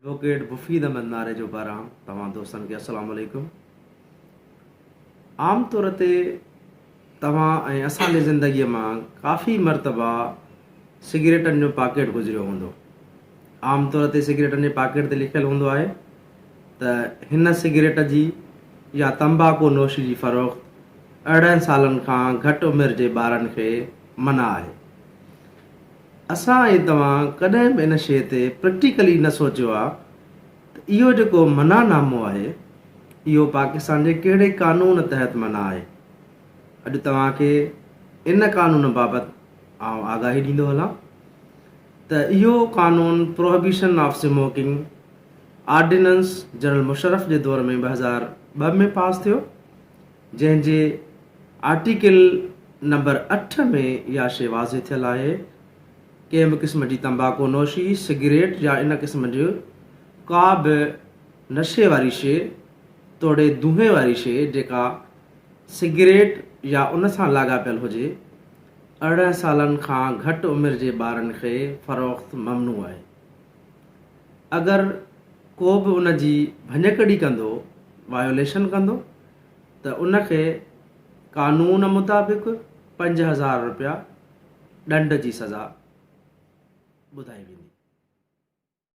Advocate मुफीद अहमद नारे जो पारां तव्हां दोस्तनि खे अस्सलाम वालेकुम। आम तौर ते तव्हां ऐं असांजे ज़िंदगीअ मां काफ़ी मरतबा सिगरेटनि जो पाकेट गुज़रियो हूंदो। आम तौर ते सिगरेटनि जे पाकेट ते लिखियलु हूंदो आहे त हिन सिगरेट जी या तंबाकू नोशी जी फ़रोख़्त 18 सालनि खां घटि उमिरि जे ॿारनि खे मना आहे। असां ऐं तव्हां कॾहिं बि इन शइ ते प्रैक्टिकली न सोचियो आहे त इहो जेको मनानामो आहे इहो पाकिस्तान जे कहिड़े क़ानून तहत मना आहे। अॼु तव्हांखे इन क़ानून बाबति आउं आगाही ॾींदो हलां त इहो क़ानून Prohibition of Smoking Ordinance General Musharraf जे दौर में 2002 में पास थियो, जंहिंजे आर्टिकल नंबर 8 में इहा शइ वाज़िह थियल आहे कंहिं बि क़िस्म जी तंबाकू नोशी सिगरेट या इन क़िस्म जो का बि नशे वारी शइ तोड़े धुए वारी शइ जेका सिगरेट या उन सां लाॻापियल हुजे 18 सालनि खां घटि उमिरि जे ॿारनि खे फ़रोख़्त ममनू आहे। अगरि को बि उन जी भञकड़ी कंदो वायोलेशन कंदो त उनखे क़ानून मुताबिक़ 5000 रुपया ॾंड जी सज़ा ॿुधाई वेंदी।